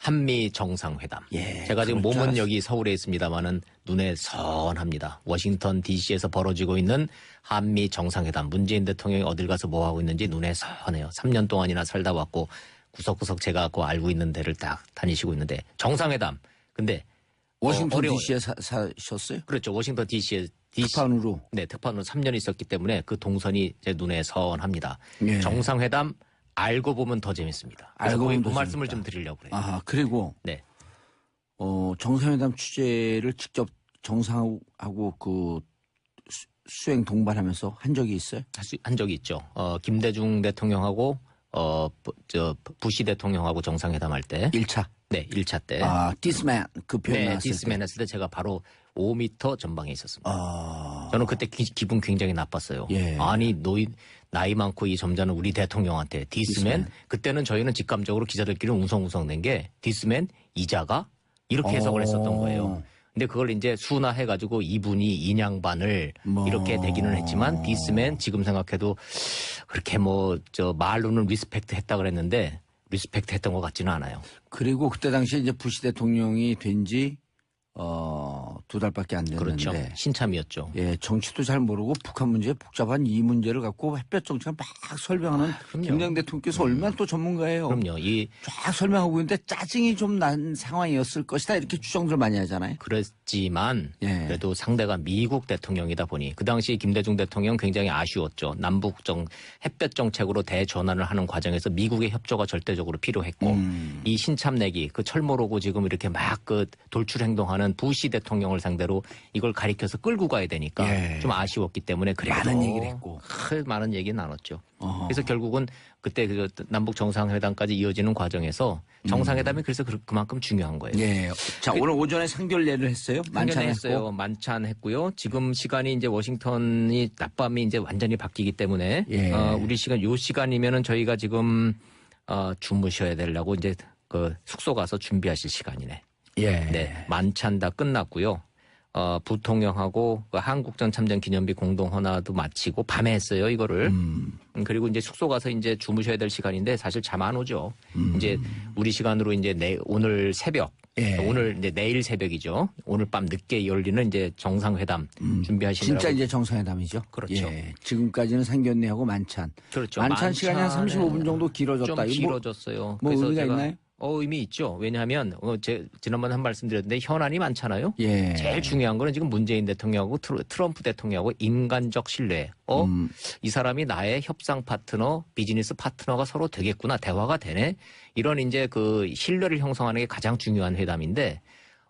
한미 정상회담. 예, 제가 지금 그럴 줄 몸은 알았어요. 여기 서울에 있습니다만은 눈에 선합니다. 워싱턴 DC에서 벌어지고 있는 한미 정상회담. 문재인 대통령이 어딜 가서 뭐 하고 있는지 눈에 선해요. 3년 동안이나 살다 왔고 구석구석 제가 그 알고 있는 데를 딱 다니시고 있는데 정상회담. 근데 워싱턴 어려워요. DC에 사셨어요? 그렇죠. 워싱턴 DC에 특파원으로. 네, 특파원으로 3년 있었기 때문에 그 동선이 제 눈에 선합니다. 예. 정상회담 알고 보면 더 재밌습니다. 그래서 알고 보면 그 더 말씀을 재밌다. 좀 드리려고 그래요. 아, 그리고 네. 정상회담 취재를 직접 정상하고 그 수행 동반하면서 한 적이 있어요? 한 적이 있죠. 김대중 대통령하고 부시 대통령하고 정상회담할 때 1차. 네, 1차 때. 디스맨 그 표현 네, 나왔을 디스맨 때. 했을 때 제가 바로 5m 전방에 있었습니다. 아. 저는 그때 기분 굉장히 나빴어요. 예. 아니, 나이 많고 이 점잖은 우리 대통령한테 디스맨? 디스맨. 그때는 저희는 직감적으로 기자들끼리 웅성웅성 낸 게 디스맨? 이자가? 이렇게 해석을 했었던 거예요. 근데 그걸 이제 순화해가지고 이분이 인양반을 이렇게 대기는 했지만 디스맨 지금 생각해도 그렇게 말로는 리스펙트 했다 그랬는데 리스펙트 했던 것 같지는 않아요. 그리고 그때 당시에 이제 부시 대통령이 된지 2달밖에 안 됐는데. 그렇죠. 신참이었죠. 예, 정치도 잘 모르고 북한 문제 복잡한 이 문제를 갖고 햇볕 정책을 막 설명하는 그럼요. 김대중 대통령께서 얼마나 또 전문가예요. 그럼요. 쫙 설명하고 있는데 짜증이 좀 난 상황이었을 것이다 이렇게 추정들 많이 하잖아요. 그랬지만 예. 그래도 상대가 미국 대통령이다 보니 그 당시 김대중 대통령 굉장히 아쉬웠죠. 남북 햇볕 정책으로 대전환을 하는 과정에서 미국의 협조가 절대적으로 필요했고 이 신참내기 그 철모로고 지금 이렇게 막 그 돌출 행동하는 부시 대통령을 상대로 이걸 가리켜서 끌고 가야 되니까 예. 좀 아쉬웠기 때문에 그래도 많은 얘기를 했고. 많은 얘기 나눴죠. 그래서 결국은 그때 그 남북 정상회담까지 이어지는 과정에서 정상회담이 그래서 그만큼 중요한 거예요. 예. 자, 오늘 오전에 상견례를 했어요? 만찬했어요. 만찬했고. 만찬했고요. 지금 시간이 이제 워싱턴이 낮밤이 이제 완전히 바뀌기 때문에 예. 우리 시간 요 시간이면은 저희가 지금 주무셔야 되려고 이제 그 숙소 가서 준비하실 시간이네. 예. 네, 만찬 다 끝났고요. 부통령하고 그 한국전 참전 기념비 공동 헌화도 마치고 밤에 했어요, 이거를. 그리고 이제 숙소 가서 이제 주무셔야 될 시간인데 사실 잠 안 오죠. 이제 우리 시간으로 이제 오늘 새벽. 예. 오늘 이제 내일 새벽이죠. 오늘 밤 늦게 열리는 이제 정상회담 준비하시느라고. 진짜 이제 정상회담이죠. 그렇죠. 예. 지금까지는 상견례하고 만찬. 그렇죠. 만찬 시간이 한 35분 정도 길어졌다. 좀 이거 길어졌어요. 뭐 그래서 의미가 제가 있나요? 의미 있죠. 왜냐하면 지난번에 한 말씀 드렸는데 현안이 많잖아요. 예. 제일 중요한 거는 지금 문재인 대통령하고 트럼프 대통령하고 인간적 신뢰. 이 사람이 나의 협상 파트너, 비즈니스 파트너가 서로 되겠구나. 대화가 되네. 이런 이제 그 신뢰를 형성하는 게 가장 중요한 회담인데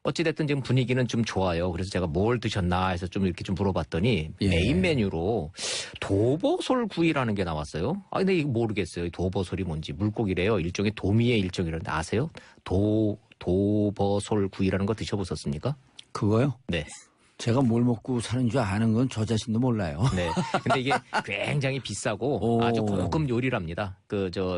어찌됐든 지금 분위기는 좀 좋아요. 그래서 제가 뭘 드셨나 해서 좀 이렇게 좀 물어봤더니 예. 메인 메뉴로 도버솔 구이라는 게 나왔어요. 근데 이거 모르겠어요. 도버솔이 뭔지. 물고기래요. 일종의 도미의 일종이라는데 아세요? 도버솔 구이라는 거 드셔보셨습니까? 그거요? 네. 제가 뭘 먹고 사는 줄 아는 건 저 자신도 몰라요. 네. 근데 이게 굉장히 비싸고 오. 아주 고급 요리랍니다.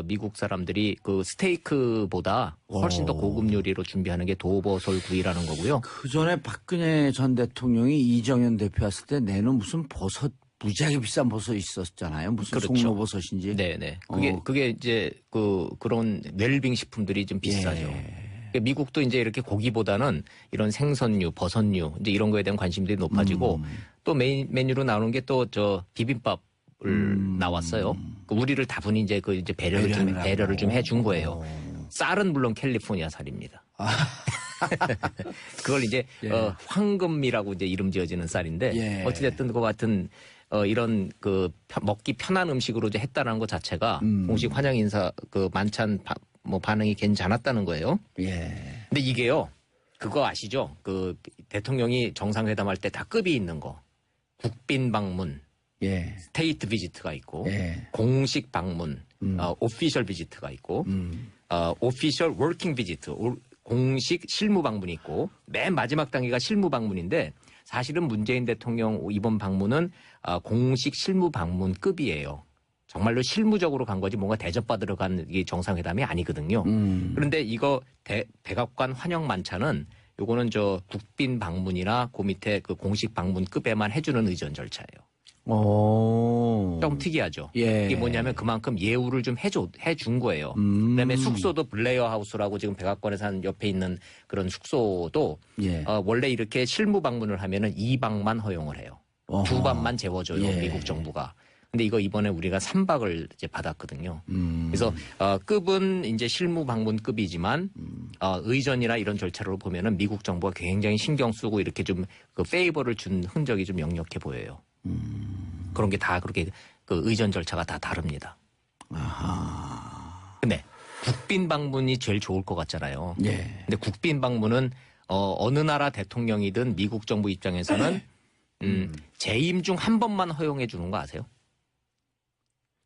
미국 사람들이 그 스테이크보다 훨씬 더 고급 요리로 준비하는 게 도버솔 구이라는 거고요. 그 전에 박근혜 전 대통령이 이정현 대표 왔을 때 내는 무슨 버섯 무지하게 비싼 버섯 있었잖아요. 무슨 그렇죠. 송로버섯인지. 네네. 그게 이제 그런 웰빙 식품들이 좀 비싸죠. 예. 미국도 이제 이렇게 고기보다는 이런 생선류, 버섯류 이제 이런 거에 대한 관심들이 높아지고 또 메인 메뉴로 나오는 게 또 비빔밥을 나왔어요. 우리를 다분히 이제 이제 배려를 좀 해준 거예요. 쌀은 물론 캘리포니아 쌀입니다. 그걸 이제 예. 황금이라고 이제 이름 지어지는 쌀인데 예. 어찌됐든 그 같은 이런 먹기 편한 음식으로 이제 했다는 것 자체가 공식 환영 인사 만찬 반응이 괜찮았다는 거예요. 예. 근데 이게요, 그거 아시죠? 대통령이 정상회담할 때 다 급이 있는 거. 국빈 방문, 예. 스테이트 비지트가 있고, 예. 공식 방문, 오피셜 비지트가 있고, 오피셜 워킹 비지트, 공식 실무 방문이 있고, 맨 마지막 단계가 실무 방문인데, 사실은 문재인 대통령 이번 방문은 공식 실무 방문급이에요. 정말로 실무적으로 간 거지 뭔가 대접받으러 간 이 정상회담이 아니거든요. 그런데 이거 백악관 환영 만찬은 요거는 국빈 방문이나 그 밑에 그 공식 방문급에만 해주는 의전 절차예요. 오. 좀 특이하죠. 예. 이게 뭐냐면 그만큼 예우를 좀 해준 거예요. 그다음에 숙소도 블레어 하우스라고 지금 백악관에서 한 옆에 있는 그런 숙소도 예. 원래 이렇게 실무 방문을 하면은 2박만 허용을 해요. 어허. 2밤만 재워줘요. 예. 미국 정부가. 근데 이거 이번에 우리가 3박을 이제 받았거든요. 그래서 급은 이제 실무 방문급이지만 의전이나 이런 절차로 보면은 미국 정부가 굉장히 신경 쓰고 이렇게 좀 그 페이버를 준 흔적이 좀 역력해 보여요. 그런 게 다 그렇게 그 의전 절차가 다 다릅니다. 아하. 근데 국빈 방문이 제일 좋을 것 같잖아요. 예. 근데 국빈 방문은 어느 나라 대통령이든 미국 정부 입장에서는 재임 중 한 번만 허용해 주는 거 아세요?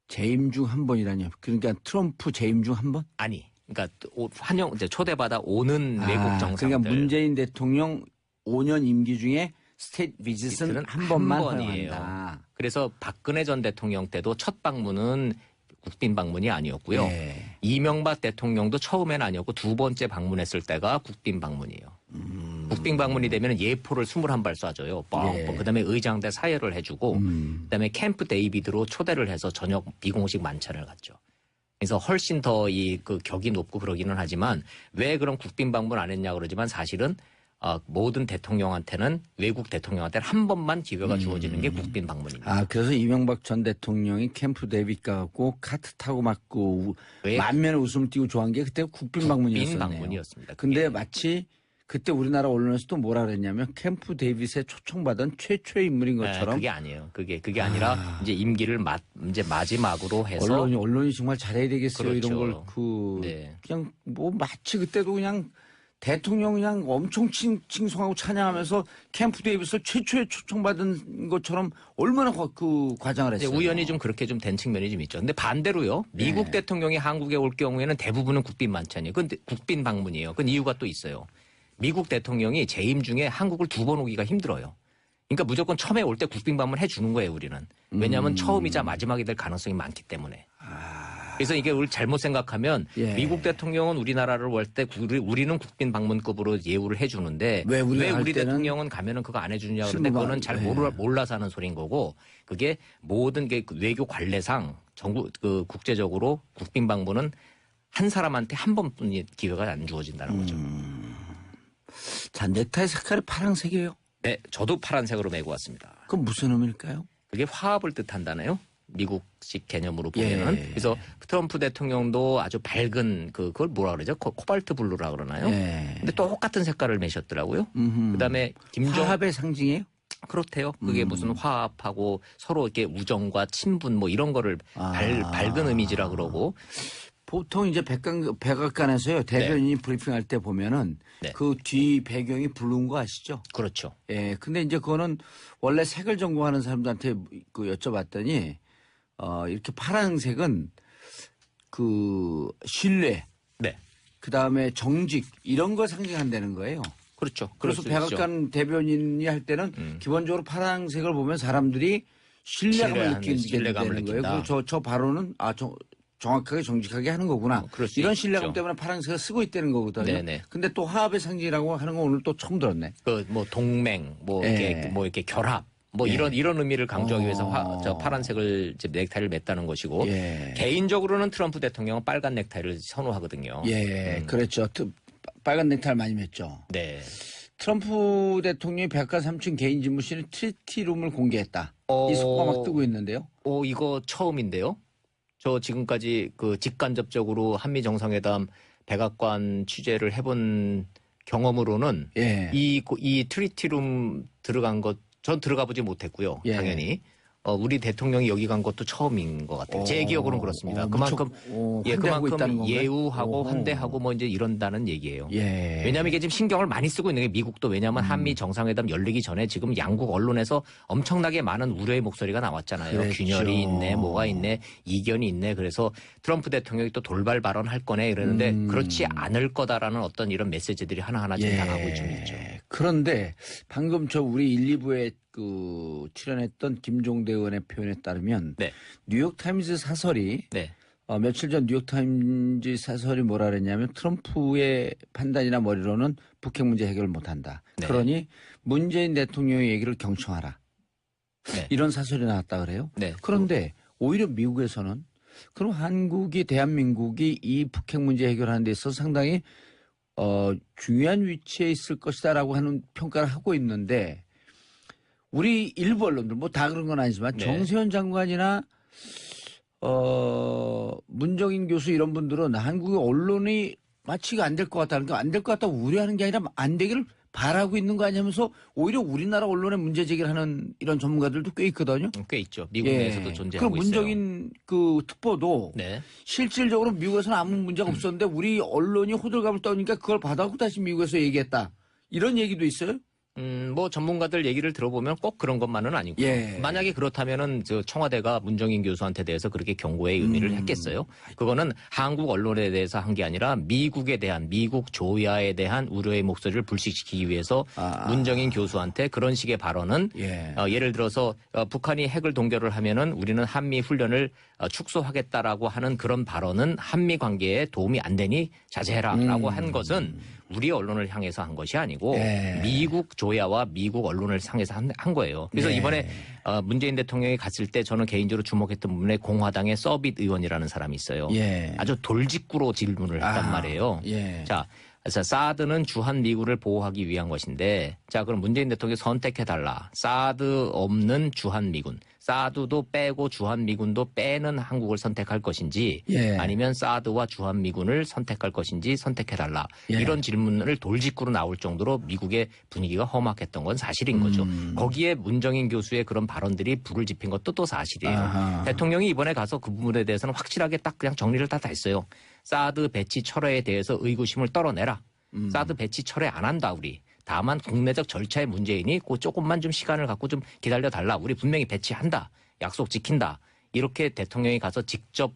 재임 중 한 번이라뇨. 그러니까 트럼프 재임 중 한 번? 아니, 그러니까 환영 이제 초대받아 오는 외국 정상들. 그러니까 문재인 대통령 5년 임기 중에 스테이트 비짓은 한 번만 번이에요. 허용한다. 그래서 박근혜 전 대통령 때도 첫 방문은 국빈 방문이 아니었고요. 예. 이명박 대통령도 처음엔 아니었고 두 번째 방문했을 때가 국빈 방문이에요. 국빈 방문이 되면 예포를 21발 쏴줘요. 예. 그다음에 의장대 사회를 해주고 그다음에 캠프 데이비드로 초대를 해서 저녁 비공식 만찬을 갖죠. 그래서 훨씬 더 이 그 격이 높고 그러기는 하지만 왜 그런 국빈 방문 안 했냐 그러지만 사실은 모든 대통령한테는 외국 대통령한테는 한 번만 기회가 주어지는 게 국빈 방문입니다. 그래서 이명박 전 대통령이 캠프 데이비드 가고 카트 타고 맞고 만면에 웃음을 띠고 좋아한 게 그때 국빈 방문이었어요. 국빈 방문이었습니다. 근데 마치 그때 우리나라 언론에서도 뭐라 그랬냐면 캠프 데이빗에 초청받은 최초의 인물인 것처럼. 그게 아니에요. 그게 아니라 이제 임기를 이제 마지막으로 해서 언론이 정말 잘해야 되겠어요. 그렇죠. 이런 걸 그냥 뭐 마치 그때도 그냥 대통령 그냥 엄청 칭송하고 찬양하면서 캠프 데이빗을 최초의 초청받은 것처럼 얼마나 그 과장을 했어요. 우연히 좀 그렇게 좀 된 측면이 좀 있죠. 근데 반대로요. 미국 대통령이 한국에 올 경우에는 대부분은 국빈 만찬이에요. 근데 국빈 방문이에요. 그건 이유가 또 있어요. 미국 대통령이 재임 중에 한국을 두 번 오기가 힘들어요. 그러니까 무조건 처음에 올 때 국빈 방문 해주는 거예요, 우리는. 왜냐하면 처음이자 마지막이 될 가능성이 많기 때문에. 그래서 이게 우리 잘못 생각하면 미국 대통령은 우리나라를 올 때 우리는 국빈 방문급으로 예우를 해주는데 왜 우리 대통령은 가면은 그거 안 해주냐 그런데 그거는 잘 몰라서 하는 소리인 거고 그게 모든 게 외교 관례상 국제적으로 국빈 방문은 한 사람한테 한 번뿐이 기회가 안 주어진다는 거죠. 자, 넥타이 색깔이 파란색이에요? 네, 저도 파란색으로 메고 왔습니다. 그건 무슨 의미일까요? 그게 화합을 뜻한다네요. 미국식 개념으로 보면은. 그래서 트럼프 대통령도 아주 밝은 그걸 뭐라 그러죠? 코발트 블루라 그러나요? 근데 똑같은 색깔을 매셨더라고요. 그다음에 화합의 상징이에요? 그렇대요. 그게 무슨 화합하고 서로 이렇게 우정과 친분 뭐 이런 거를 밝은 이미지라 그러고. 보통 이제 백악관에서요 대변인이 브리핑할 때 보면은 그 뒤 배경이 블루인 거 아시죠? 그렇죠. 예. 근데 이제 그거는 원래 색을 전공하는 사람들한테 그 여쭤봤더니 이렇게 파란색은 그 신뢰, 그 다음에 정직 이런 걸 상징한다는 거예요. 그렇죠. 그래서 백악관 대변인이 할 때는 기본적으로 파란색을 보면 사람들이 신뢰감을 느끼는 거예요. 그리고 저 발언은 정확하게 정직하게 하는 거구나. 이런 신뢰감 때문에 파란색을 쓰고 있다는 거거든요. 근데 또 화합의 상징이라고 하는 건 오늘 또 처음 들었네. 뭐 동맹, 이렇게 결합, 이런 의미를 강조하기 위해서 저 파란색을 이제 넥타이를 맸다는 것이고 개인적으로는 트럼프 대통령은 빨간 넥타이를 선호하거든요. 그렇죠. 빨간 넥타이를 많이 맸죠. 네. 트럼프 대통령이 백악관 3층 개인 집무실에 트리티룸을 공개했다. 이 속보가 막 뜨고 있는데요. 이거 처음인데요. 저 지금까지 그 직간접적으로 한미 정상회담 백악관 취재를 해본 경험으로는 이 트리티룸 들어간 것 전 들어가 보지 못했고요. 당연히. 우리 대통령이 여기 간 것도 처음인 것 같아요. 제 기억으로는 그렇습니다. 그만큼 예우하고 환대하고 뭐 이제 이런다는 얘기예요. 왜냐하면 이게 지금 신경을 많이 쓰고 있는 게 미국도 왜냐하면 한미 정상회담 열리기 전에 지금 양국 언론에서 엄청나게 많은 우려의 목소리가 나왔잖아요. 균열이 있네, 뭐가 있네, 이견이 있네. 그래서 트럼프 대통령이 또 돌발 발언할 거네 이러는데 그렇지 않을 거다라는 어떤 이런 메시지들이 하나하나 지금 나가고 있죠. 그런데 방금 저 우리 1, 2부에 출연했던 김종대 의원의 표현에 따르면 뉴욕타임즈 사설이 며칠 전 뉴욕타임즈 사설이 뭐라 그랬냐면 트럼프의 판단이나 머리로는 북핵 문제 해결을 못한다. 그러니 문재인 대통령의 얘기를 경청하라. 네. 이런 사설이 나왔다 그래요. 네. 그런데 오히려 미국에서는 그럼 대한민국이 이 북핵 문제 해결하는 데 있어서 상당히 중요한 위치에 있을 것이다라고 하는 평가를 하고 있는데 우리 일부 언론들 뭐 다 그런 건 아니지만 네. 정세현 장관이나 문정인 교수 이런 분들은 한국의 언론이 마치 이거 안 될 것 같다는 게 안 될 것 같다고 우려하는 게 아니라 안 되기를 바라고 있는 거 아니면서 오히려 우리나라 언론에 문제 제기를 하는 이런 전문가들도 꽤 있거든요. 꽤 있죠. 미국 내에서도 존재하고 그럼 있어요. 문정인 그 특보도 네. 실질적으로 미국에서는 아무 문제가 없었는데 우리 언론이 호들갑을 떠니까 그걸 받아갖고 다시 미국에서 얘기했다. 이런 얘기도 있어요? 뭐 전문가들 얘기를 들어보면 꼭 그런 것만은 아니고 예. 만약에 그렇다면은 저 청와대가 문정인 교수한테 대해서 그렇게 경고의 의미를 했겠어요. 그거는 한국 언론에 대해서 한 게 아니라 미국에 대한 미국 조야에 대한 우려의 목소리를 불식시키기 위해서 문정인 교수한테 그런 식의 발언은 예를 들어서 북한이 핵을 동결을 하면은 우리는 한미 훈련을 축소하겠다라고 하는 그런 발언은 한미 관계에 도움이 안 되니 자제해라라고 한 것은 우리 언론을 향해서 한 것이 아니고 미국 조야와 미국 언론을 향해서 한 거예요. 그래서 이번에 문재인 대통령이 갔을 때 저는 개인적으로 주목했던 부분에 공화당의 서빗 의원이라는 사람이 있어요. 아주 돌직구로 질문을 했단 말이에요. 자, 그래서 사드는 주한미군을 보호하기 위한 것인데 자 그럼 문재인 대통령이 선택해달라. 사드 없는 주한미군. 사드도 빼고 주한미군도 빼는 한국을 선택할 것인지 아니면 사드와 주한미군을 선택할 것인지 선택해달라. 이런 질문을 돌직구로 나올 정도로 미국의 분위기가 험악했던 건 사실인 거죠. 거기에 문정인 교수의 그런 발언들이 불을 지핀 것도 또 사실이에요. 대통령이 이번에 가서 그 부분에 대해서는 확실하게 딱 그냥 정리를 다 했어요. 사드 배치 철회에 대해서 의구심을 떨어내라. 사드 배치 철회 안 한다 우리. 다만 국내적 절차의 문제이니 그 조금만 좀 시간을 갖고 좀 기다려달라. 우리 분명히 배치한다. 약속 지킨다. 이렇게 대통령이 가서 직접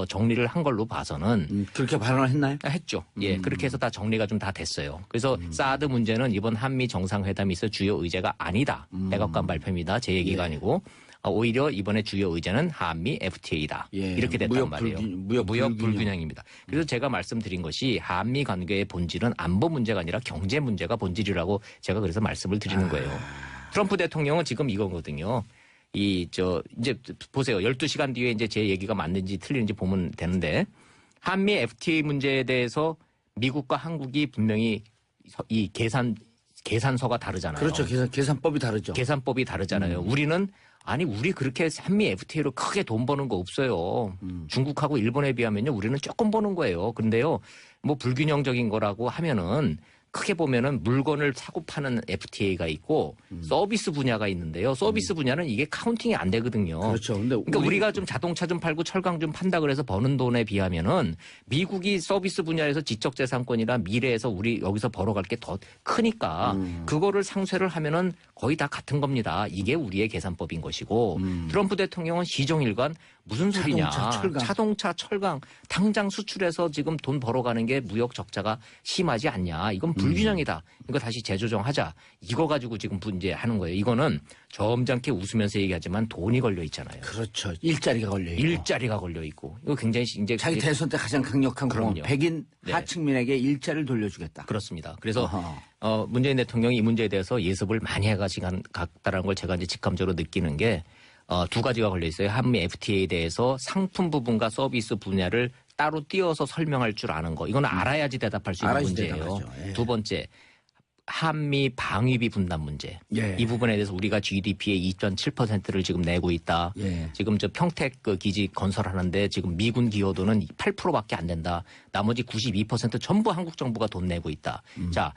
정리를 한 걸로 봐서는 그렇게 발언을 했나요? 했죠. 예, 그렇게 해서 다 정리가 좀 다 됐어요. 그래서 사드 문제는 이번 한미 정상회담이 있어 주요 의제가 아니다. 백악관 발표입니다. 제 얘기가 아니고 오히려 이번에 주요 의제는 한미 FTA다. 이렇게 됐단 말이에요. 무역 불균형입니다. 그래서 제가 말씀드린 것이 한미 관계의 본질은 안보 문제가 아니라 경제 문제가 본질이라고 제가 그래서 말씀을 드리는 거예요. 트럼프 대통령은 지금 이거거든요. 이제 보세요. 12시간 뒤에 이제 제 얘기가 맞는지 틀리는지 보면 되는데 한미 FTA 문제에 대해서 미국과 한국이 분명히 이 계산서가 다르잖아요. 그렇죠. 계산법이 다르죠. 계산법이 다르잖아요. 우리는 우리 그렇게 한미 FTA로 크게 돈 버는 거 없어요. 중국하고 일본에 비하면요. 우리는 조금 버는 거예요. 그런데요. 뭐 불균형적인 거라고 하면은 크게 보면은 물건을 사고 파는 FTA가 있고 서비스 분야가 있는데요. 서비스 분야는 이게 카운팅이 안 되거든요. 그렇죠. 근데 그러니까 우리가 좀 자동차 좀 팔고 철강 좀 판다 그래서 버는 돈에 비하면은 미국이 서비스 분야에서 지적재산권이나 미래에서 우리 여기서 벌어갈 게 더 크니까 그거를 상쇄를 하면은 거의 다 같은 겁니다. 이게 우리의 계산법인 것이고 트럼프 대통령은 시종일관 무슨 소리냐. 자동차, 철강 당장 수출해서 지금 돈 벌어가는 게 무역 적자가 심하지 않냐. 이건 불균형이다. 이거 다시 재조정하자. 이거 가지고 지금 문제하는 거예요. 이거는 점잖게 웃으면서 얘기하지만 돈이 걸려 있잖아요. 그렇죠. 일자리가 걸려 있고. 일자리가 걸려 있고. 이거 굉장히 이제 자기 대선 때 가장 강력한 공언. 백인 네. 하층민에게 일자리를 돌려주겠다. 그렇습니다. 그래서 문재인 대통령이 이 문제에 대해서 예습을 많이 해가지고갔다라는 걸 제가 이제 직감적으로 느끼는 게 두 가지가 걸려 있어요. 한미 FTA에 대해서 상품 부분과 서비스 분야를 따로 띄어서 설명할 줄 아는 거. 이건 알아야지 대답할 수 있는 문제예요. 두 번째, 한미 방위비 분담 문제. 이 부분에 대해서 우리가 GDP의 2.7%를 지금 내고 있다. 지금 저 평택 그 기지 건설하는데 지금 미군 기여도는 8%밖에 안 된다. 나머지 92% 전부 한국 정부가 돈 내고 있다. 자.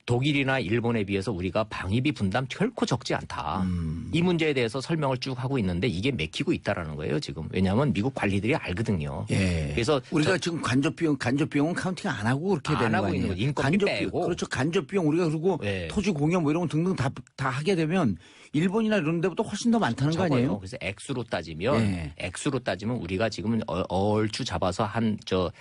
독일이나 일본에 비해서 우리가 방위비 분담 결코 적지 않다. 이 문제에 대해서 설명을 쭉 하고 있는데 이게 맥히고 있다라는 거예요, 지금. 왜냐하면 미국 관리들이 알거든요. 그래서 우리가 지금 간접 비용은 카운팅 안 하고 그렇게 되는 안 거 하고 있는 아니에요? 거예요. 인건비 빼고. 그렇죠. 간접 비용 우리가 그리고 토지 공여 뭐 이런 거 등등 다 하게 되면 일본이나 이런 데보다 훨씬 더 많다는 거 아니에요? 그래서 액수로 따지면 우리가 지금 얼추 잡아서 한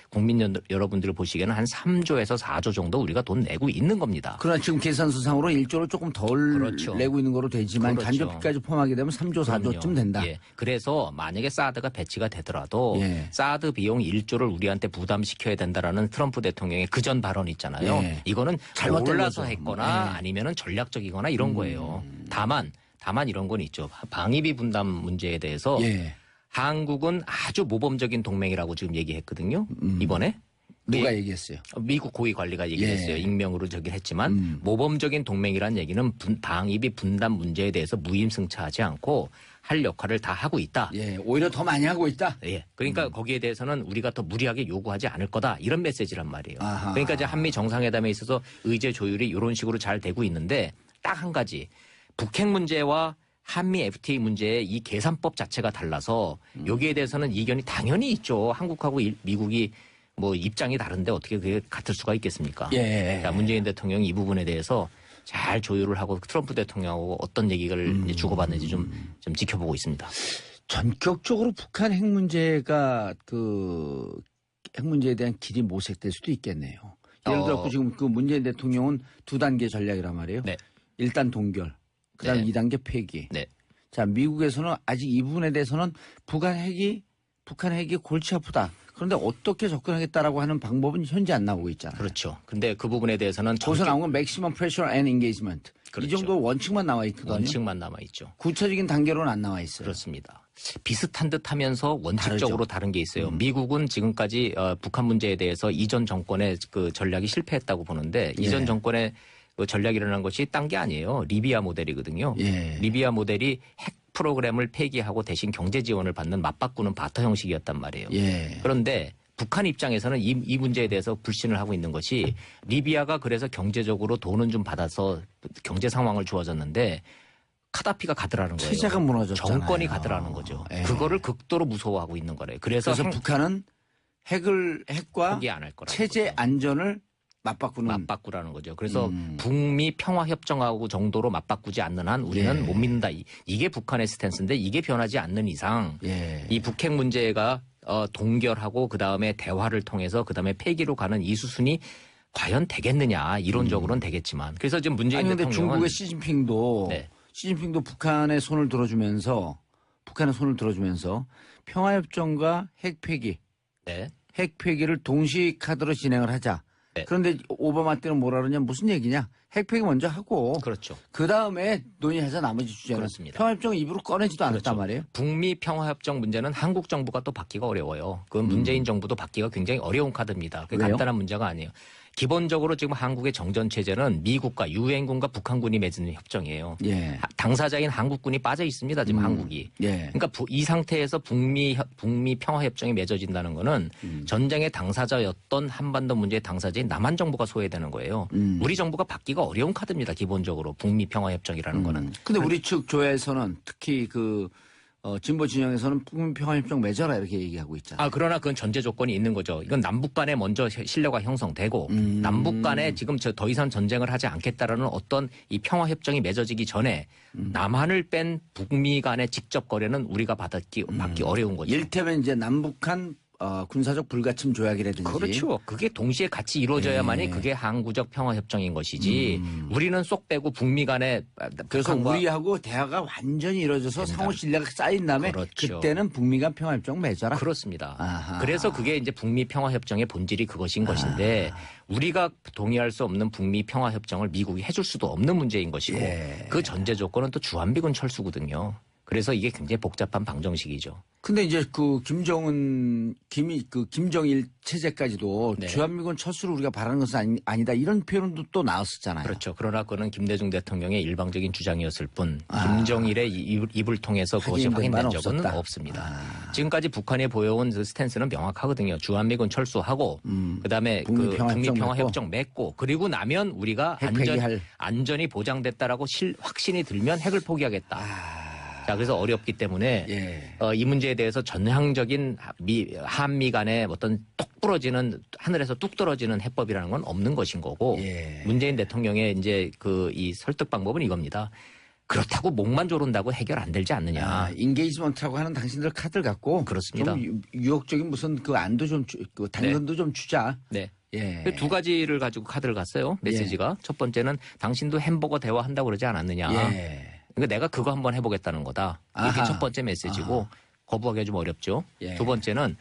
국민 여러분들 보시기에는 한 3조에서 4조 정도 우리가 돈 내고 있는 겁니다. 그러나 지금 계산서상으로 1조를 조금 덜 내고 있는 거로 되지만 간접비까지 포함하게 되면 3조, 4조쯤 된다. 그래서 만약에 사드가 배치가 되더라도 사드 비용 1조를 우리한테 부담시켜야 된다라는 트럼프 대통령의 그전 발언 있잖아요. 이거는 몰라서 했거나 아니면은 전략적이거나 이런 거예요. 다만 다만 이런 건 있죠. 방위비 분담 문제에 대해서 예. 한국은 아주 모범적인 동맹이라고 지금 얘기했거든요. 이번에. 누가 얘기했어요? 미국 고위 관리가 얘기했어요. 예. 익명으로 저긴 했지만 모범적인 동맹이란 얘기는 방위비 분담 문제에 대해서 무임승차하지 않고 할 역할을 다 하고 있다. 예, 오히려 더 많이 하고 있다. 예, 그러니까 거기에 대해서는 우리가 더 무리하게 요구하지 않을 거다 이런 메시지란 말이에요. 아하. 그러니까 이제 한미 정상회담에 있어서 의제 조율이 이런 식으로 잘 되고 있는데 딱 한 가지 북핵 문제와 한미 FTA 문제의 이 계산법 자체가 달라서 여기에 대해서는 이견이 당연히 있죠. 한국하고 미국이 뭐 입장이 다른데 어떻게 그게 같을 수가 있겠습니까? 예. 자, 문재인 대통령이 이 부분에 대해서 잘 조율을 하고 트럼프 대통령하고 어떤 얘기를 이제 주고받는지 좀 지켜보고 있습니다. 전격적으로 북한 핵 문제가 핵 문제에 대한 길이 모색될 수도 있겠네요. 예를 들어 지금 그 문재인 대통령은 2단계 전략이란 말이에요. 네. 일단 동결, 그다음 네. 2단계 폐기. 네. 자, 미국에서는 아직 이 부분에 대해서는 북한 핵이 골치 아프다. 그런데 어떻게 접근하겠다라고 하는 방법은 현재 안 나오고 있잖아요. 그렇죠. 근데 그 부분에 대해서는 거기서 나온 건 maximum pressure and engagement. 그렇죠. 이 정도 원칙만 나와 있거든요. 원칙만 남아 있죠. 구체적인 단계로는 안 나와 있어요. 그렇습니다. 비슷한 듯하면서 원칙적으로 다른 게 있어요. 미국은 지금까지 북한 문제에 대해서 이전 정권의 그 전략이 실패했다고 보는데 이전 정권의 그 전략이 일어난 것이 딴 게 아니에요. 리비아 모델이거든요. 예. 리비아 모델이 핵 프로그램을 폐기하고 대신 경제 지원을 받는 맞바꾸는 바터 형식이었단 말이에요. 예. 그런데 북한 입장에서는 이 문제에 대해서 불신을 하고 있는 것이 리비아가 그래서 경제적으로 돈은 좀 받아서 경제 상황을 좋아졌는데 카다피가 가더라는 거예요. 체제가 무너졌잖아요. 정권이 가더라는 거죠. 예. 그거를 극도로 무서워하고 있는 거래요. 그래서 북한은 핵과 포기 안 할 거라는 체제 거죠. 안전을 맞바꾸는 거죠. 그래서 북미 평화협정하고 정도로 맞바꾸지 않는 한 우리는 못 믿는다. 이게 북한의 스탠스인데 이게 변하지 않는 이상 이 북핵 문제가 동결하고 그다음에 대화를 통해서 그다음에 폐기로 가는 이 수순이 과연 되겠느냐. 이론적으로는 되겠지만. 그래서 지금 문재인 아니, 근데 대통령은 중국의 시진핑도 북한의 손을 들어주면서 평화협정과 핵폐기, 핵폐기를 동시 카드로 진행을 하자. 그런데 오바마 때는 뭐라 그러냐 무슨 얘기냐 핵폐기 먼저 하고 그렇죠. 그다음에 논의하자 나머지 주제는 그렇습니다. 평화협정 입으로 꺼내지도 않았단 그렇죠. 말이에요. 북미 평화협정 문제는 한국 정부가 또 받기가 어려워요. 그건 문재인 정부도 받기가 굉장히 어려운 카드입니다. 그게 왜요? 간단한 문제가 아니에요. 기본적으로 지금 한국의 정전체제는 미국과 유엔군과 북한군이 맺은 협정이에요. 예. 당사자인 한국군이 빠져 있습니다. 지금 한국이. 예. 그러니까 이 상태에서 북미 평화협정이 맺어진다는 거는 전쟁의 당사자였던 한반도 문제의 당사자인 남한 정부가 소외되는 거예요. 우리 정부가 받기가 어려운 카드입니다. 기본적으로 북미 평화협정이라는 거는. 근데 우리 측 조에서는 특히 진보 진영에서는 북미 평화협정 맺어라 이렇게 얘기하고 있잖아요. 그러나 그건 전제 조건이 있는 거죠. 이건 남북 간에 먼저 신뢰가 형성되고 남북 간에 지금 더 이상 전쟁을 하지 않겠다라는 어떤 이 평화협정이 맺어지기 전에 남한을 뺀 북미 간의 직접 거래는 우리가 받기 어려운 거죠. 이를테면 이제 남북한 군사적 불가침 조약이라든지. 그렇죠. 그게 동시에 같이 이루어져야만이 그게 항구적 평화협정인 것이지 우리는 쏙 빼고 북미 간에 그래서 우리하고 대화가 완전히 이루어져서 상호 신뢰가 쌓인 다음에 그렇죠. 그때는 북미 간 평화협정 맺어라. 그렇습니다. 아하. 그래서 그게 이제 북미 평화협정의 본질이 그것인 것인데 우리가 동의할 수 없는 북미 평화협정을 미국이 해줄 수도 없는 문제인 것이고 그 전제 조건은 또 주한미군 철수거든요. 그래서 이게 굉장히 복잡한 방정식이죠. 근데 이제 김정일 체제까지도 주한미군 철수를 우리가 바라는 것은 아니다 이런 표현도 또 나왔었잖아요. 그렇죠. 그러나 그거는 김대중 대통령의 일방적인 주장이었을 뿐 김정일의 입을 통해서 그것이 확인된 적은 없습니다. 지금까지 북한이 보여온 그 스탠스는 명확하거든요. 주한미군 철수하고 그다음에 북미 평화협정 맺고 그리고 나면 우리가 안전이 보장됐다라고 확신이 들면 핵을 포기하겠다. 자, 그래서 어렵기 때문에 이 문제에 대해서 전향적인 한미 간의 어떤 똑 부러지는 하늘에서 뚝 떨어지는 해법이라는 건 없는 것인 거고 문재인 대통령의 이제 이 설득 방법은 이겁니다. 그렇다고 목만 조른다고 해결 안 되지 않느냐. 인게이지먼트라고 하는 당신들 카드를 갖고 그렇습니다. 좀 유혹적인 무슨 안도 좀 당근도 좀 주자. 네. 두 가지를 가지고 카드를 갔어요. 메시지가. 첫 번째는 당신도 햄버거 대화한다고 그러지 않았느냐. 그러니까 내가 그거 한번 해보겠다는 거다. 이게 첫 번째 메시지고 거부하기가 좀 어렵죠. 두 번째는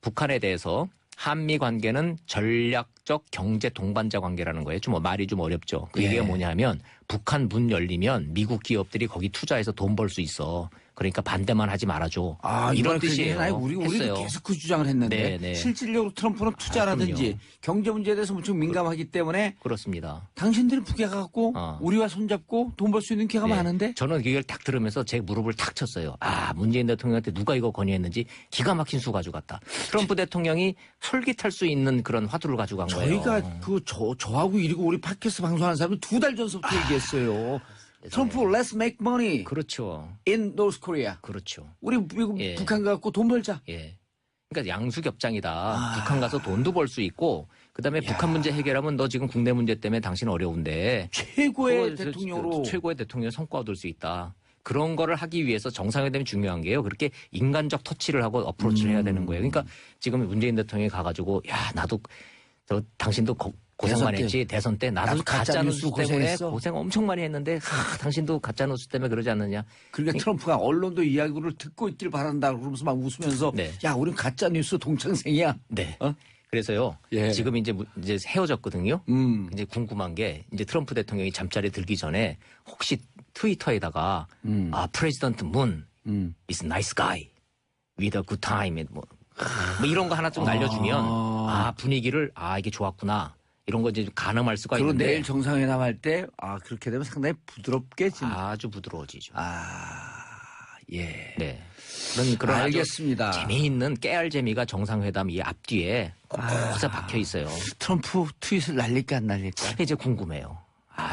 북한에 대해서 한미 관계는 전략 암묵적 경제 동반자 관계라는 거예요. 좀 말이 좀 어렵죠. 그 얘기가 뭐냐면 북한 문 열리면 미국 기업들이 거기 투자해서 돈 벌 수 있어. 그러니까 반대만 하지 말아줘. 이런 뜻이에요. 우리도 계속 그 주장을 했는데 네네. 실질적으로 트럼프는 투자라든지 경제 문제에 대해서 엄청 민감하기 때문에 그렇습니다. 당신들은 북에 가갖고 우리와 손잡고 돈 벌 수 있는 기회가 많은데 저는 이걸 딱 들으면서 제 무릎을 탁 쳤어요. 문재인 대통령한테 누가 이거 건의했는지 기가 막힌 수 가져갔다. 트럼프 대통령이 솔깃할 수 있는 그런 화두를 가져간 거예요. 저희가 저하고 이리고 우리 팟캐스트 방송하는 사람이 2달 전서부터 얘기했어요. 트럼프, let's make money. 그렇죠. In North Korea. 그렇죠. 우리 미국 북한 가고 돈 벌자. 그러니까 양수겹장이다. 북한 가서 돈도 벌 수 있고, 그다음에 북한 문제 해결하면 너 지금 국내 문제 때문에 당신 어려운데 최고의 대통령으로 최고의 대통령 성과 얻을 수 있다. 그런 거를 하기 위해서 정상회담이 중요한 게요. 그렇게 인간적 터치를 하고 어프로치를 해야 되는 거예요. 그러니까 지금 문재인 대통령이 가가지고 나도 당신도 고생 많이 했지. 대선 때 나도 가짜뉴스 때문에 고생 엄청 많이 했는데 당신도 가짜뉴스 때문에 그러지 않느냐. 그러니까 트럼프가 언론도 이야기를 듣고 있길 바란다 그러면서 막 웃으면서 야 우린 가짜뉴스 동창생이야. 네. 그래서요. 지금 이제 헤어졌거든요. 이제 궁금한 게 이제 트럼프 대통령이 잠자리에 들기 전에 혹시 트위터에다가 프레지던트 문 is a nice guy with a good time 뭐 이런 거 하나 좀 날려주면 분위기를 이게 좋았구나. 이런 거 이제 가늠할 수가 있는데. 내일 정상회담 할 때, 그렇게 되면 상당히 부드럽게. 아주 부드러워지죠. 네. 그런 알겠습니다. 재미있는 깨알 재미가 정상회담 이 앞뒤에 곳곳에 박혀 있어요. 트럼프 트윗을 날릴까 안 날릴까? 이제 궁금해요.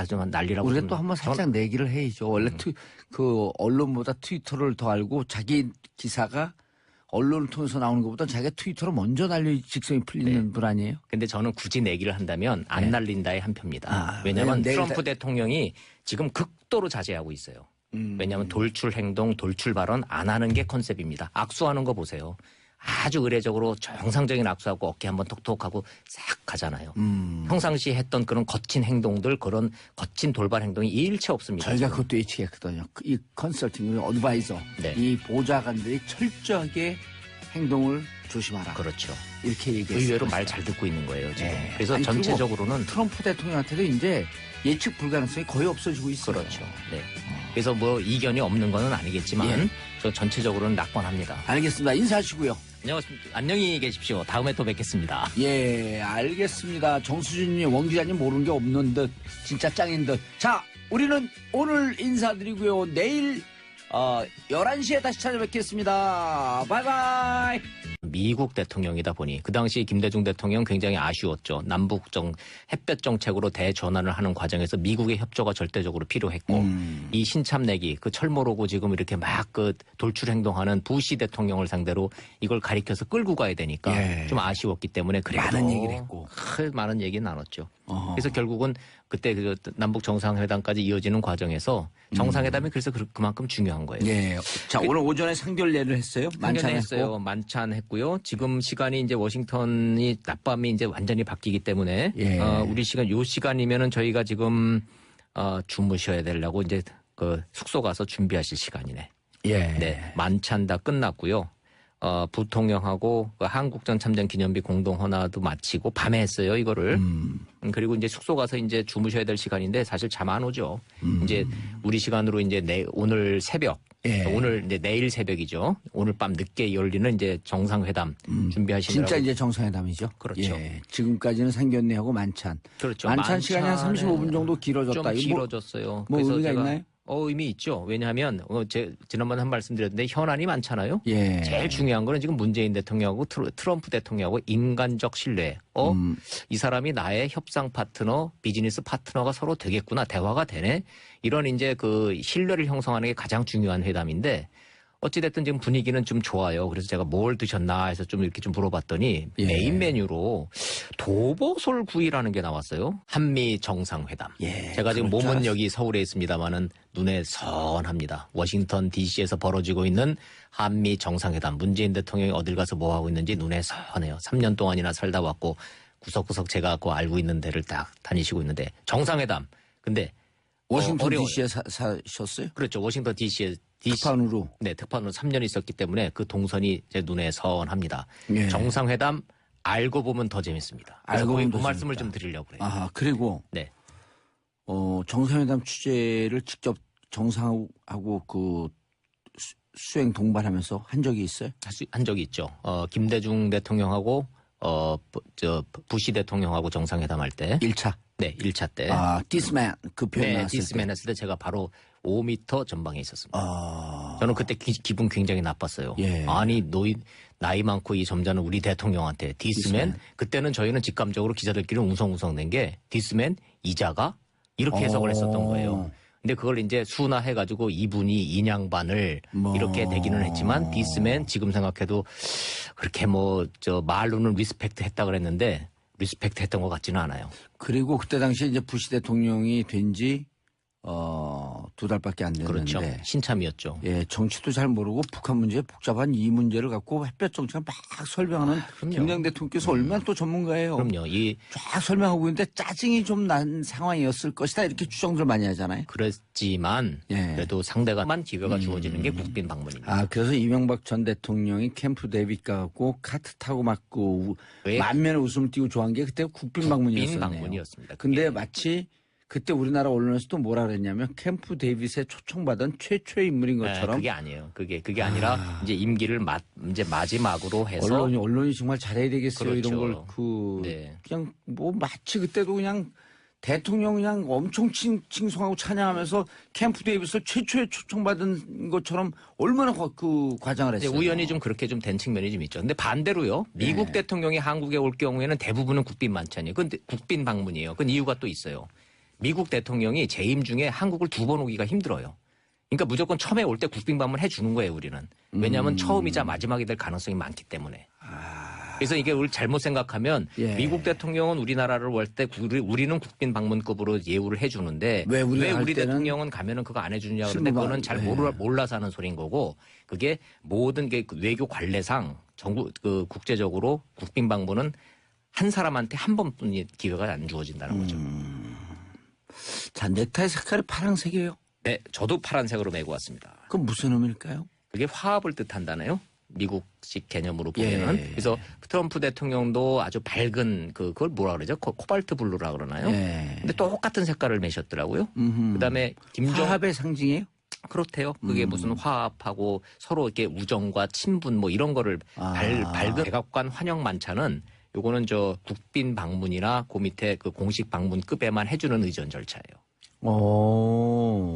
좀 날리라고. 우리가 또 한번 살짝 내기를 해야죠. 원래 그 언론보다 트위터를 더 알고 자기 기사가 언론을 통해서 나오는 것보다 자기가 트위터로 먼저 날릴 직성이 풀리는 분 아니에요? 근데 저는 굳이 내기를 한다면 안 날린다의 한 표입니다. 왜냐하면 트럼프 대통령이 지금 극도로 자제하고 있어요. 왜냐하면 돌출 행동, 돌출 발언 안 하는 게 컨셉입니다. 악수하는 거 보세요. 아주 의례적으로 정상적인 악수하고 어깨 한번 톡톡하고 싹 가잖아요. 평상시에 했던 그런 거친 행동들, 그런 거친 돌발 행동이 일체 없습니다. 저희가 그것도 예측했거든요. 이 컨설팅, 어드바이저, 이 보좌관들이 철저하게 행동을 조심하라. 그렇죠. 이렇게 얘기했어요. 의외로 말 잘 듣고 있는 거예요, 지금. 그래서 전체적으로는 트럼프 대통령한테도 이제 예측 불가능성이 거의 없어지고 있어요. 그렇죠. 그래서 뭐 이견이 없는 건 아니겠지만 저 전체적으로는 낙관합니다. 알겠습니다. 인사하시고요. 안녕히 계십시오. 다음에 또 뵙겠습니다. 알겠습니다. 정수진님, 원 기자님 모르는 게 없는 듯, 진짜 짱인 듯. 자, 우리는 오늘 인사드리고요. 내일 11시에 다시 찾아뵙겠습니다. 바이바이. 미국 대통령이다 보니 그 당시 김대중 대통령 굉장히 아쉬웠죠. 남북 햇볕 정책으로 대전환을 하는 과정에서 미국의 협조가 절대적으로 필요했고 이 신참내기 그 철모로고 지금 이렇게 막 그 돌출 행동하는 부시 대통령을 상대로 이걸 가리켜서 끌고 가야 되니까 좀 아쉬웠기 때문에 많은 얘기를 했고 많은 얘기 나눴죠. 그래서 결국은 그때 그 남북 정상회담까지 이어지는 과정에서 정상회담이 그래서 그만큼 중요한 거예요. 자, 오늘 오전에 상견례를 했어요? 만찬했어요. 만찬했고요. 지금 시간이 이제 워싱턴이 낮밤이 이제 완전히 바뀌기 때문에 우리 시간 요 시간이면은 저희가 지금 주무셔야 되려고 이제 그 숙소 가서 준비하실 시간이네. 만찬 다 끝났고요. 부통령하고 그 한국전 참전 기념비 공동 헌화도 마치고 밤에 했어요, 이거를. 그리고 이제 숙소 가서 이제 주무셔야 될 시간인데 사실 잠 안 오죠. 이제 우리 시간으로 이제 오늘 새벽, 오늘 이제 내일 새벽이죠. 오늘 밤 늦게 열리는 이제 정상회담 준비하시느라고. 진짜 이제 정상회담이죠. 그렇죠. 지금까지는 상견례하고 만찬. 그렇죠. 만찬 시간이 한 35분 정도 길어졌다. 좀 길어졌어요. 뭐 의미가 있나요? 의미 있죠. 왜냐하면 지난번에 한 말씀 드렸는데 현안이 많잖아요. 제일 중요한 거는 지금 문재인 대통령하고 트럼프 대통령하고 인간적 신뢰. 이 사람이 나의 협상 파트너, 비즈니스 파트너가 서로 되겠구나. 대화가 되네. 이런 이제 그 신뢰를 형성하는 게 가장 중요한 회담인데 어찌됐든 지금 분위기는 좀 좋아요. 그래서 제가 뭘 드셨나 해서 좀 이렇게 좀 물어봤더니 메인 메뉴로 도보솔 구이라는 게 나왔어요. 한미 정상회담. 제가 지금 몸은 여기 서울에 있습니다만은 눈에 선합니다. 워싱턴 DC에서 벌어지고 있는 한미 정상회담. 문재인 대통령이 어딜 가서 뭐 하고 있는지 눈에 선해요. 3년 동안이나 살다 왔고 구석구석 제가 그 알고 있는 데를 딱 다니시고 있는데 정상회담. 근데 워싱턴 DC에 사셨어요? 그렇죠. 워싱턴 DC에 특판으로. 특판으로 3년 있었기 때문에 그 동선이 제 눈에 선합니다. 정상회담 알고 보면 더 재밌습니다. 그래서 알고 보면 그 더 말씀을 재밌다. 좀 드리려고 그래요. 아, 그리고 네. 정상회담 취재를 직접 정상하고 그 수행 동반하면서 한 적이 있어요? 한 적이 있죠. 김대중 대통령하고 부시 대통령하고 정상회담할 때 1차. 네, 1차 때. This man 그 표현 네, 나왔을 디스맨 때. 했을 때 제가 바로 5m 전방에 있었습니다. 아. 저는 그때 기분 굉장히 나빴어요. 예. 아니, 나이 많고 이 점잖은 우리 대통령한테 디스맨? 디스맨. 그때는 저희는 직감적으로 기자들끼리 웅성웅성 낸 게 디스맨? 이자가? 이렇게 해석을 했었던 거예요. 근데 그걸 이제 순화해가지고 이분이 인양반을 이렇게 대기는 했지만 디스맨 지금 생각해도 그렇게 말로는 리스펙트 했다 그랬는데 리스펙트 했던 것 같지는 않아요. 그리고 그때 당시에 이제 부시 대통령이 된 지 2달밖에 안 됐는데. 그렇죠. 신참이었죠. 예, 정치도 잘 모르고 북한 문제 복잡한 이 문제를 갖고 햇볕 정치를 막 설명하는 그럼요. 김대중 대통령께서 얼마나 또 전문가예요. 그럼요. 쫙 설명하고 있는데 짜증이 좀 난 상황이었을 것이다 이렇게 추정들 많이 하잖아요. 그랬지만 예. 그래도 상대가만 기회가 주어지는 게 국빈 방문입니다. 아, 그래서 이명박 전 대통령이 캠프 데이빗 가고 카트 타고 막 만면에 웃음을 띠고 좋아한 게 그때 국빈 방문이었어요. 방문이었습니다. 근데 마치 그때 우리나라 언론에서 또 뭐라 그랬냐면 캠프 데이빗에 초청받은 최초의 인물인 것처럼. 그게 아니에요. 그게 아니라 이제 임기를 이제 마지막으로 해서 언론이 정말 잘해야 되겠어요. 그렇죠. 이런 걸 네. 그냥 마치 그때도 그냥 대통령 그냥 엄청 칭송하고 찬양하면서 캠프 데이빗을 최초에 초청받은 것처럼 얼마나 과장을 했어요. 우연히 좀 그렇게 좀 된 측면이 좀 있죠. 근데 반대로요. 미국 대통령이 한국에 올 경우에는 대부분은 국빈 만찬이에요. 근데 국빈 방문이에요. 그건 이유가 또 있어요. 미국 대통령이 재임 중에 한국을 2번 오기가 힘들어요. 그러니까 무조건 처음에 올 때 국빈 방문 해주는 거예요, 우리는. 왜냐하면 처음이자 마지막이 될 가능성이 많기 때문에. 그래서 이게 우리 잘못 생각하면 예. 미국 대통령은 우리나라를 올 때 우리는 국빈 방문급으로 예우를 해주는데 왜 우리 때는 대통령은 가면은 그거 안 해주냐 그러는데 그거는 잘 몰라서 하는 소리인 거고 그게 모든 게 외교 관례상 국제적으로 국빈 방문은 한 사람한테 한 번뿐이 기회가 안 주어진다는 거죠. 자, 넥타이 색깔이 파란색이에요. 네, 저도 파란색으로 메고 왔습니다. 그건 무슨 의미일까요? 그게 화합을 뜻한다네요. 미국식 개념으로 보면은. 예. 그래서 트럼프 대통령도 아주 밝은 그걸 뭐라 그러죠? 코발트 블루라 그러나요? 예. 근데 똑같은 색깔을 매셨더라고요. 그다음에 화합의 상징이에요? 그렇대요. 그게 무슨 화합하고 서로 이렇게 우정과 친분 뭐 이런 거를 밝은 백악관 환영 만찬은 요거는 국빈 방문이나 그 밑에 그 공식 방문급에만 해주는 의전 절차예요.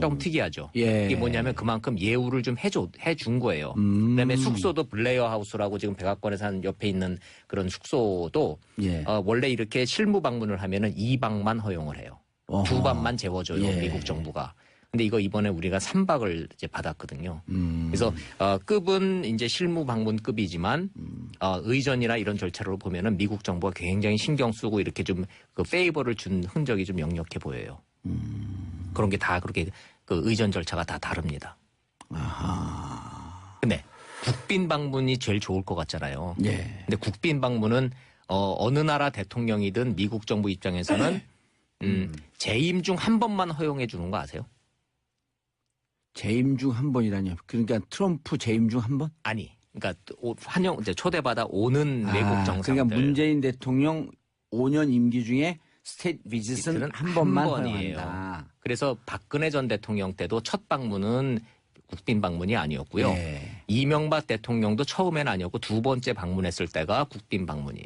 좀 특이하죠. 예. 이게 뭐냐면 그만큼 예우를 좀 해준 거예요. 그다음에 숙소도 블레어 하우스라고 지금 백악관에서 한 옆에 있는 그런 숙소도 예. 원래 이렇게 실무 방문을 하면은 2박만 허용을 해요. 2밤만 재워줘요. 예. 미국 정부가. 근데 이거 이번에 우리가 3박을 이제 받았거든요. 그래서 급은 이제 실무 방문급이지만 의전이나 이런 절차로 보면은 미국 정부가 굉장히 신경 쓰고 이렇게 좀 그 페이버를 준 흔적이 좀 역력해 보여요. 그런 게 다 그렇게 그 의전 절차가 다 다릅니다. 근데 국빈 방문이 제일 좋을 것 같잖아요. 예. 근데 국빈 방문은 어느 나라 대통령이든 미국 정부 입장에서는 재임 중 한 번만 허용해 주는 거 아세요? 재임 중 한 번이라뇨. 그러니까 트럼프 재임 중 한 번? 아니, 그러니까 이제 초대받아 오는 외국 정상들. 그러니까 문재인 대통령 5년 임기 중에 스테이트 비짓은 한 번만 허용한다. 그래서 박근혜 전 대통령 때도 첫 방문은 국빈 방문이 아니었고요. 예. 이명박 대통령도 처음에는 아니었고 두 번째 방문했을 때가 국빈 방문이에요.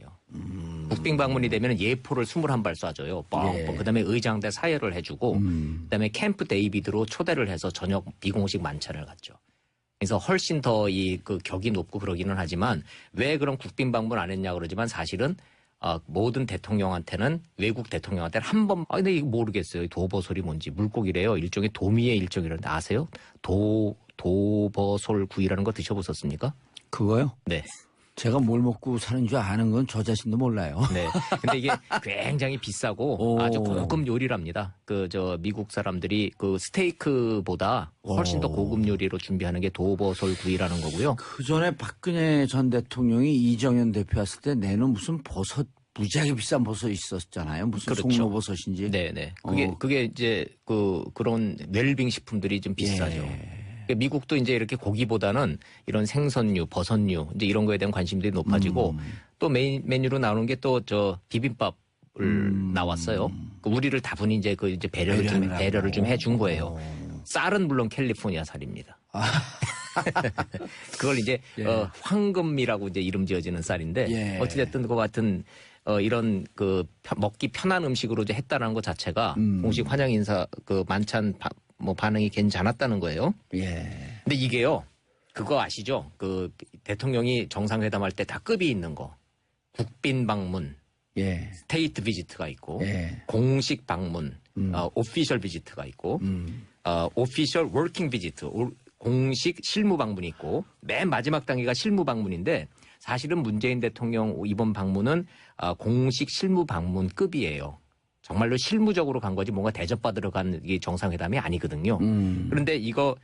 국빈 방문이 되면 예포를 21발 쏴줘요. 예. 그다음에 의장대 사회를 해주고 그다음에 캠프 데이비드로 초대를 해서 저녁 비공식 만찬을 갖죠. 그래서 훨씬 더 그 격이 높고 그러기는 하지만 왜 그런 국빈 방문 안 했냐 그러지만 사실은 모든 대통령한테는 외국 대통령한테는 한 번. 근데 이거 모르겠어요. 도버솔이 뭔지 물고기래요. 일종의 도미의 일종이라는데 아세요? 도버솔 구이라는 거 드셔보셨습니까? 그거요? 네. 제가 뭘 먹고 사는 줄 아는 건 저 자신도 몰라요. 네. 근데 이게 굉장히 비싸고 아주 고급 요리랍니다. 미국 사람들이 그 스테이크보다 훨씬 더 고급 요리로 준비하는 게 도버솔 구이라는 거고요. 그 전에 박근혜 전 대통령이 이정현 대표 왔을 때 내는 무슨 버섯 무지하게 비싼 버섯 있었잖아요. 무슨 그렇죠. 송로버섯인지. 네네. 그게 이제 그런 웰빙 식품들이 좀 비싸죠. 미국도 이제 이렇게 고기보다는 이런 생선류, 버섯류 이제 이런 거에 대한 관심들이 높아지고 또 메뉴로 나오는 게 또 저 비빔밥을 나왔어요. 우리를 다분히 이제 그 이제 배려를 좀 해준 거예요. 쌀은 물론 캘리포니아 쌀입니다. 그걸 이제 황금이라고 이제 이름 지어지는 쌀인데 어찌됐든 그 같은 이런 그 먹기 편한 음식으로 이제 했다는 것 자체가 공식 환영 인사 그 만찬 뭐 반응이 괜찮았다는 거예요. 근데 이게요, 그거 아시죠? 그 대통령이 정상회담할 때 다 급이 있는 거. 국빈 방문, 스테이트 비지트가 있고, 공식 방문, 오피셜 비지트가 있고, 오피셜 워킹 비지트, 공식 실무 방문이 있고, 맨 마지막 단계가 실무 방문인데 사실은 문재인 대통령 이번 방문은 공식 실무 방문급이에요. 정말로 실무적으로 간 거지 뭔가 대접받으러 간 이 정상회담이 아니거든요. 그런데 이거